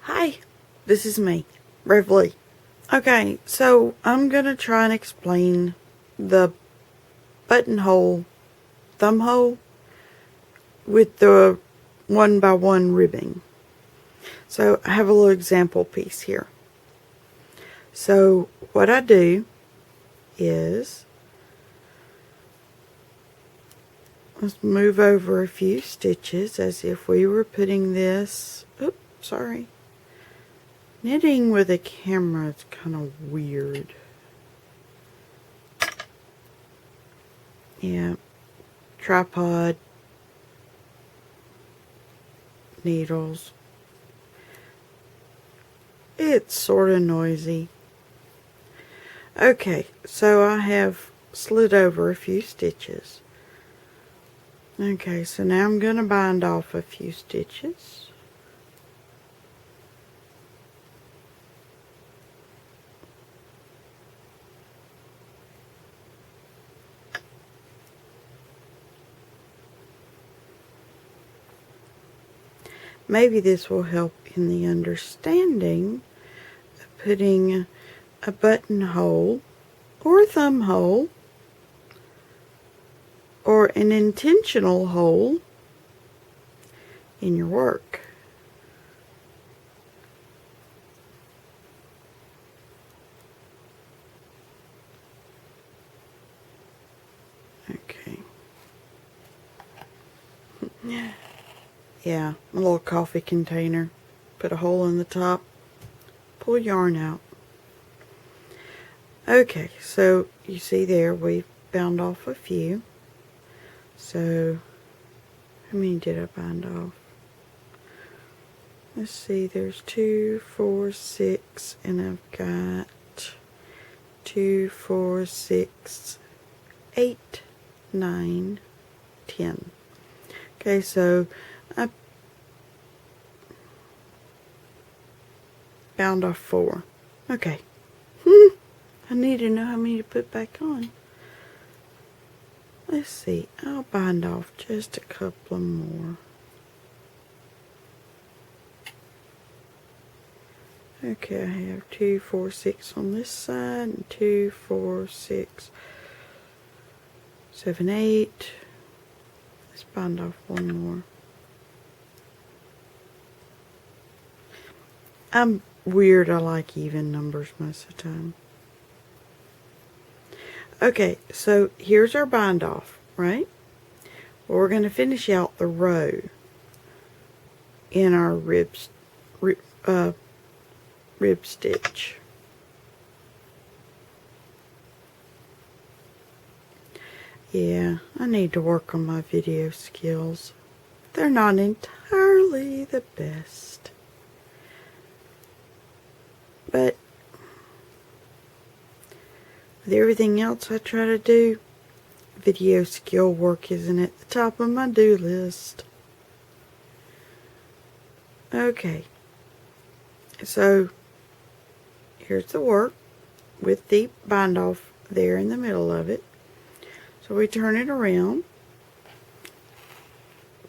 Hi, this is me, revLea. Okay, so I'm going to try and explain the buttonhole thumb hole with the 1x1 ribbing. So I have a little example piece here. So what I do is, let's move over a few stitches as if we were putting this, oops, sorry. Knitting with a camera is kind of weird. Yeah, tripod, needles. It's sort of noisy. Okay, so I have slid over a few stitches. Okay, so now I'm going to bind off a few stitches. Maybe this will help in the understanding of putting a buttonhole or a thumb hole or an intentional hole in your work. Okay. Yeah, a little coffee container. Put a hole in the top. Pull yarn out. Okay, so you see there we bound off a few. So how many did I bind off? Let's see, there's 2, 4, 6, and I've got 2, 4, 6, 8, 9, 10. Okay, so I bound off 4. Okay. I need to know how many to put back on. Let's see, I'll bind off just a couple more. Okay, I have 2, 4, 6 on this side, and 2, 4, 6, 7, 8. Let's bind off one more. I'm weird, I like even numbers most of the time. Okay, so here's our bind off, right? Well, we're going to finish out the row in our rib stitch. Yeah, I need to work on my video skills. They're not entirely the best. But with everything else I try to do, video skill work isn't at the top of my do list. Okay, so here's the work with the bind off there in the middle of it. So we turn it around,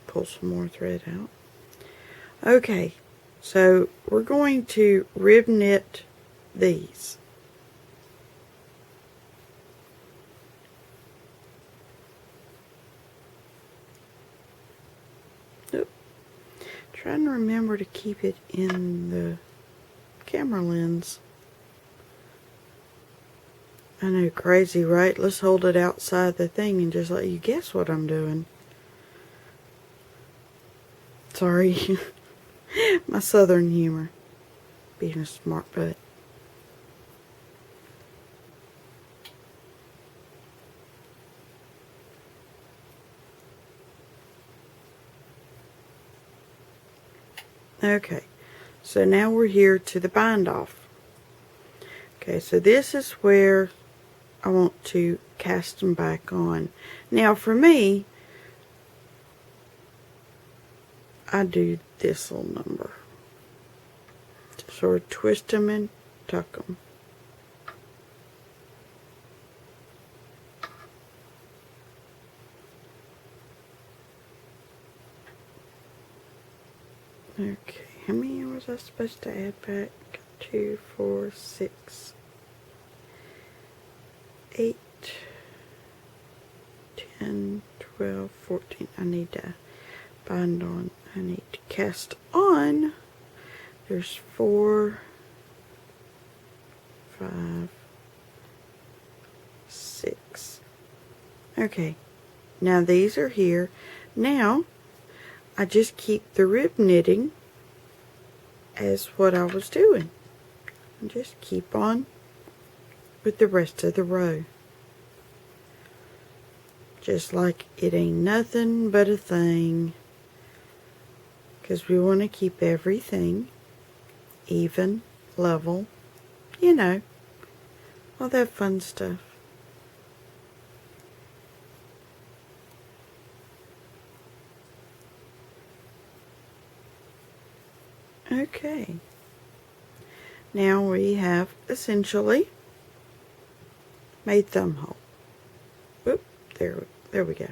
pull some more thread out. Okay, so we're going to rib knit these. Trying to remember to keep it in the camera lens. I know, crazy, right? Let's hold it outside the thing and just let you guess what I'm doing. Sorry. My southern humor. Being a smart butt. Okay, so now we're here to the bind off. Okay, so this is where I want to cast them back on. Now for me, I do this little number. Just sort of twist them and tuck them. Okay. how many was I supposed to add back? 2, 4, 6, 8, 10, 12, 14. I need to bind on. I need to cast on. There's 4, 5, 6. Okay, now these are here. Now I just keep the rib knitting as what I was doing, and just keep on with the rest of the row, just like it ain't nothing but a thing, because we want to keep everything even, level, you know, all that fun stuff. Okay, now we have essentially made thumb hole. Whoop, there we go.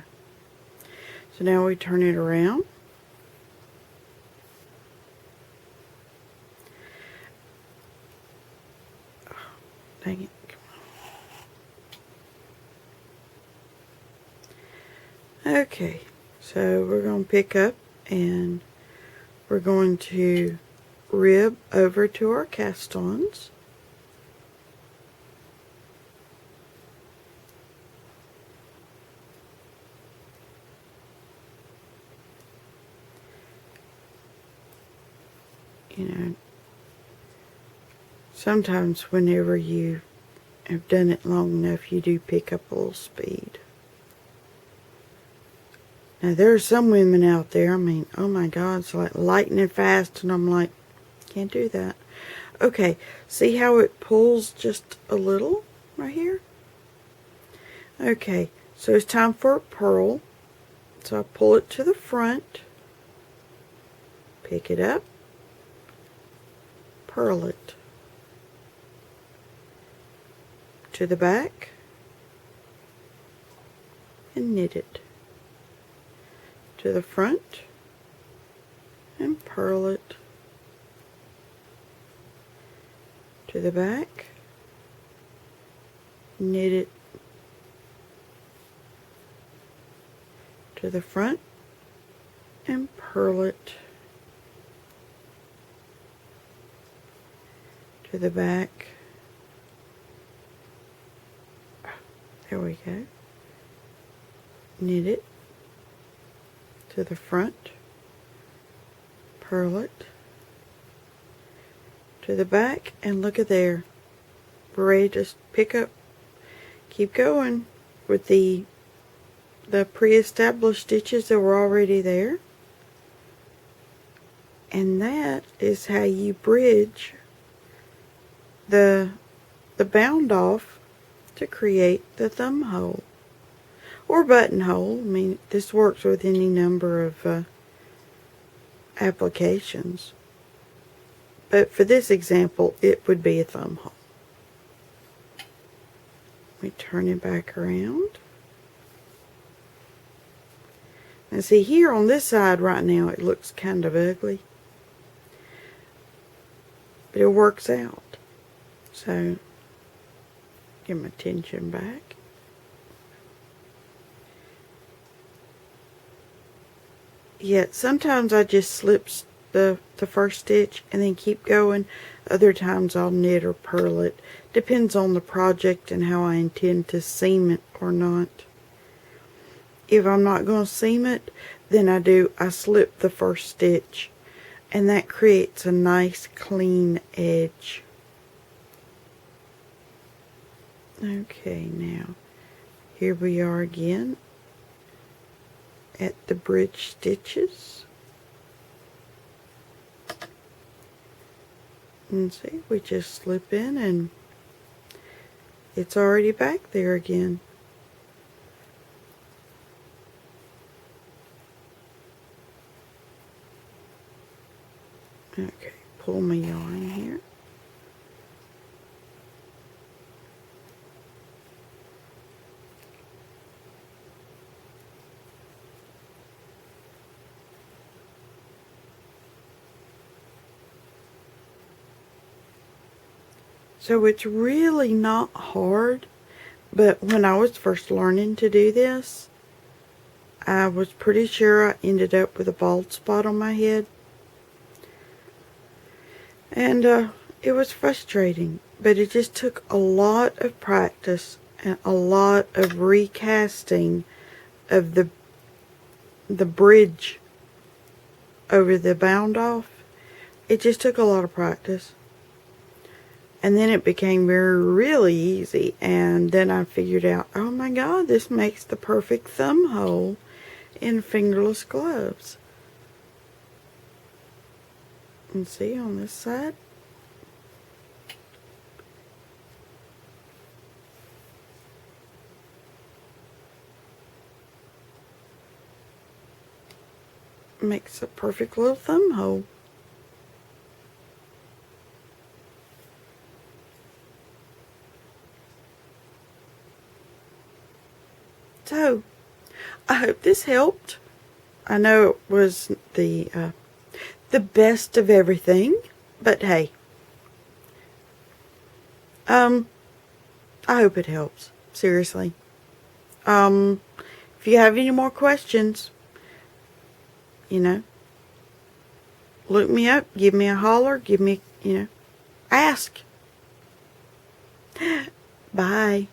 So now we turn it around. Oh, dang it. Okay, so we're going to pick up and we're going to rib over to our cast-ons. You know, sometimes whenever you have done it long enough, you do pick up a little speed. Now, there are some women out there, I mean, oh my God, it's like lightning fast, and I'm like, can't do that. Okay, see how it pulls just a little right here? Okay, so it's time for a purl. So I pull it to the front, pick it up, purl it to the back, and knit it to the front, and purl it to the back, knit it to the front, and purl it to the back. There we go. Knit it to the front, purl it to the back, and look at there. We're ready to pick up, keep going with the pre-established stitches that were already there. And that is how you bridge the bound off to create the thumb hole or buttonhole. I mean, this works with any number of applications, but for this example it would be a thumb hole. We turn it back around. And see, here on this side right now it looks kind of ugly, but it works out. So get my tension back. Yeah, sometimes I just slip the first stitch and then keep going. Other times I'll knit or purl it. Depends on the project and how I intend to seam it or not. If I'm not going to seam it, then I slip the first stitch, and that creates a nice clean edge. Okay, now here we are again at the bridge stitches. And see, we just slip in and it's already back there again. Okay, pull my yarn here. So it's really not hard, but when I was first learning to do this, I was pretty sure I ended up with a bald spot on my head. And it was frustrating, but it just took a lot of practice and a lot of recasting of the bridge over the bound off. It just took a lot of practice. And then it became really easy. And then I figured out, oh my God, this makes the perfect thumb hole in fingerless gloves. And see on this side. Makes a perfect little thumb hole. So, I hope this helped. I know it was the best of everything, but hey, I hope it helps. Seriously. If you have any more questions, look me up, give me a holler, ask. Bye.